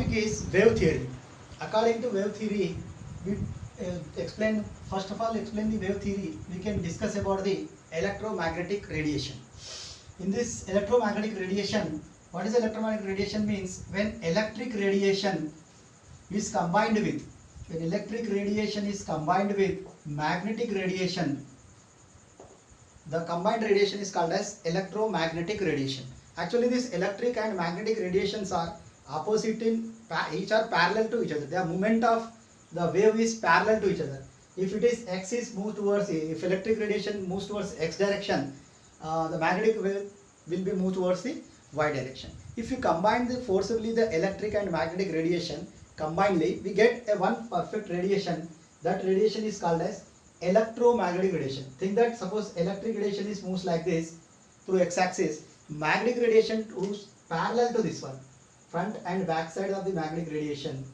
topic is wave theory. According to wave theory, we first of all explain the wave theory. We can discuss about the electromagnetic radiation. In this electromagnetic radiation, what is electromagnetic radiation means when electric radiation is combined with magnetic radiation, the combined radiation is called as electromagnetic radiation. Actually, this electric and magnetic radiations are opposite in each are parallel to each other. The movement of the wave is parallel to each other. If it is x is moved towards if electric radiation moves towards x direction, the magnetic wave will be moved towards the y direction. If you combine forcibly the electric and magnetic radiation combinedly, we get a one perfect radiation. That radiation is called as electromagnetic radiation. Think that suppose electric radiation is moves like this through x-axis, magnetic radiation moves parallel to this one, front and back side of the magnetic radiation.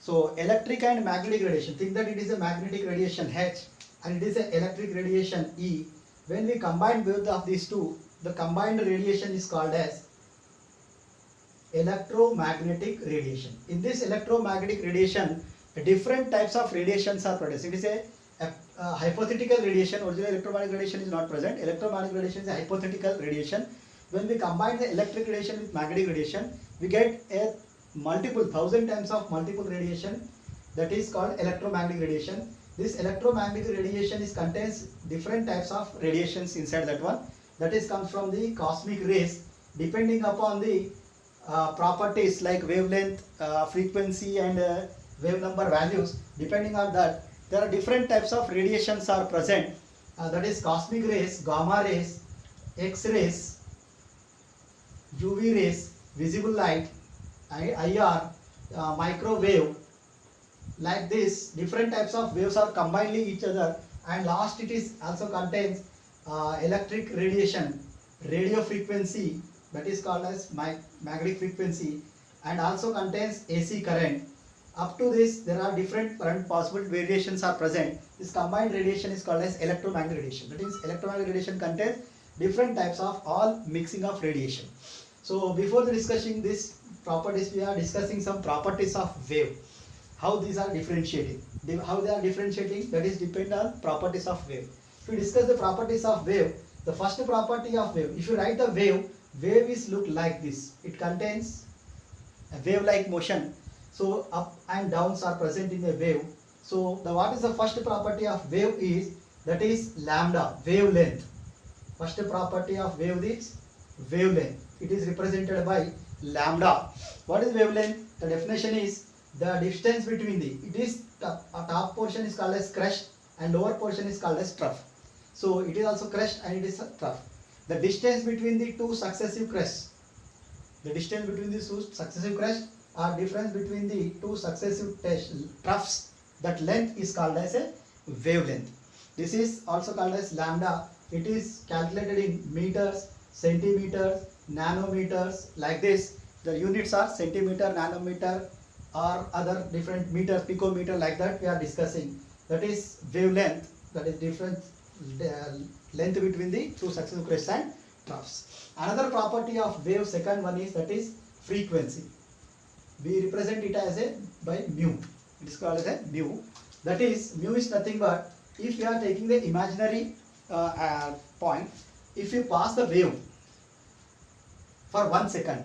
So electric and magnetic radiation, think that it is a magnetic radiation H and it is an electric radiation E. When we combine both of these two, the combined radiation is called as electromagnetic radiation. In this electromagnetic radiation, different types of radiations are produced. It is a hypothetical radiation. Original electromagnetic radiation is not present. Electromagnetic radiation is a hypothetical radiation. When we combine the electric radiation with magnetic radiation, we get a multiple 1000 times of multiple radiation, that is called electromagnetic radiation. This electromagnetic radiation contains different types of radiations inside that one. That is comes from the cosmic rays, depending upon the properties like wavelength, frequency and wave number values. Depending on that, there are different types of radiations are present. That is cosmic rays, gamma rays, X-rays, UV rays, visible light, IR, microwave. Like this, different types of waves are combined each other, and last it is also contains electric radiation, radio frequency, that is called as magnetic frequency, and also contains AC current. Up to this, there are different current possible variations are present. This combined radiation is called as electromagnetic radiation. That is, electromagnetic radiation contains different types of all mixing of radiation. So before discussing this properties, we are discussing some properties of wave. How these are differentiating. How they are differentiating, that is depend on properties of wave. If we discuss the properties of wave, the first property of wave, if you write the wave is look like this. It contains a wave-like motion. So up and downs are present in a wave. So what is the first property of wave is, that is lambda, wavelength. First property of wave is wavelength. It is represented by lambda. What is wavelength? The definition is the distance between top portion is called as crest and lower portion is called as trough. So it is also crest and it is a trough. The distance between the two successive crests, or difference between the two successive troughs, that length is called as a wavelength. This is also called as lambda. It is calculated in meters, centimeters, nanometers, like this. The units are centimeter, nanometer, or other different meters, picometer, like that we are discussing. That is wavelength, that is different length between the two successive crests and troughs. Another property of wave, second one is, that is frequency. We represent it as by mu. It is called as a mu. That is, mu is nothing but, if you are taking the imaginary point, if you pass the wave for 1 second,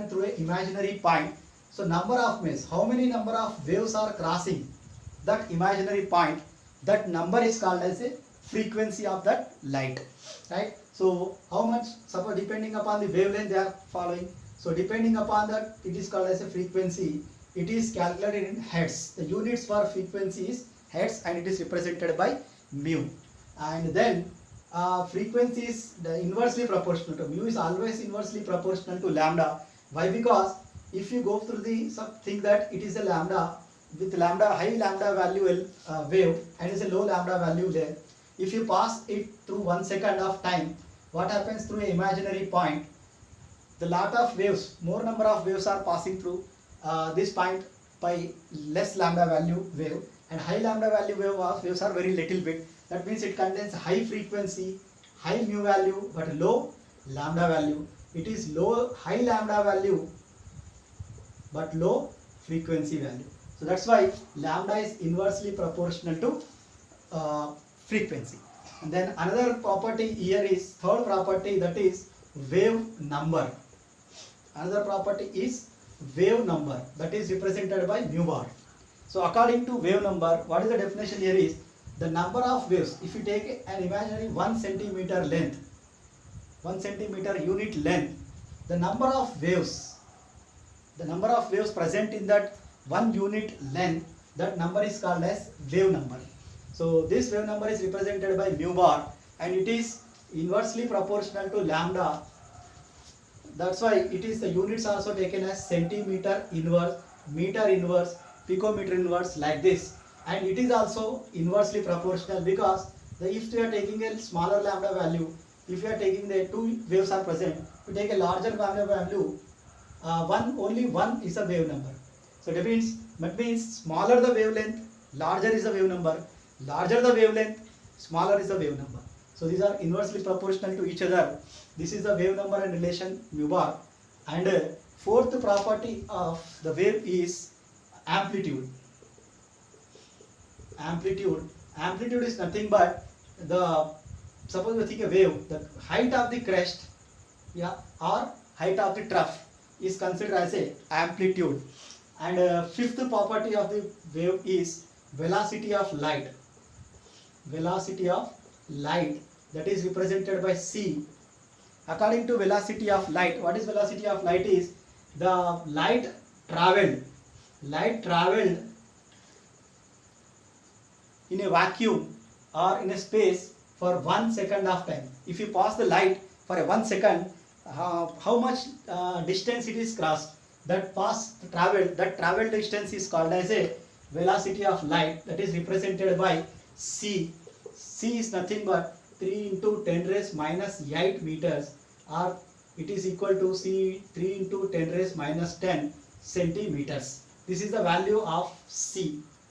through an imaginary point, so number of means, how many number of waves are crossing that imaginary point, that number is called as a frequency of that light, right? So how much, suppose depending upon the wavelength they are following, so depending upon that, it is called as a frequency. It is calculated in hertz. The units for frequency is hertz and it is represented by mu. And then frequency is inversely proportional to mu, is always inversely proportional to lambda. Why? Because if you go through the think that it is a lambda with high lambda value wave and is a low lambda value there. If you pass it through 1 second of time, what happens through an imaginary point? The lot of waves, more number of waves are passing through this point by less lambda value wave, and high lambda value waves are very little bit. That means it contains high frequency, high mu value, but low lambda value. It is high lambda value but low frequency value. So that's why lambda is inversely proportional to frequency. And then another property here is third property, that is wave number. Another property is wave number, that is represented by mu bar. So according to wave number, what is the definition here is the number of waves. If you take an imaginary 1 centimeter length, 1 centimeter unit length, the number of waves present in that 1 unit length, that number is called as wave number. So this wave number is represented by mu bar, and it is inversely proportional to lambda. That's why it is the units also taken as centimeter inverse, meter inverse, picometer inverse, like this. And it is also inversely proportional because if we are taking a smaller lambda value, if we are taking the 2 waves are present, we take a larger lambda value, only one is a wave number. So that means smaller the wavelength, larger is the wave number. Larger the wavelength, smaller is the wave number. So these are inversely proportional to each other. This is the wave number and relation mu bar. And fourth property of the wave is amplitude. Amplitude is nothing but suppose we think a wave, the height of the crest, or height of the trough is considered as a amplitude. And fifth property of the wave is velocity of light. Velocity of light, that is represented by c. According to velocity of light, what is velocity of light is the light traveled in a vacuum or in a space for 1 second of time. If you pass the light for a 1 second, how much distance it is crossed, that traveled distance is called as a velocity of light, that is represented by c. C is nothing but 3 into 10 raised minus 8 meters, or it is equal to C 3 into 10 raised minus 10 centimeters. This is the value of C.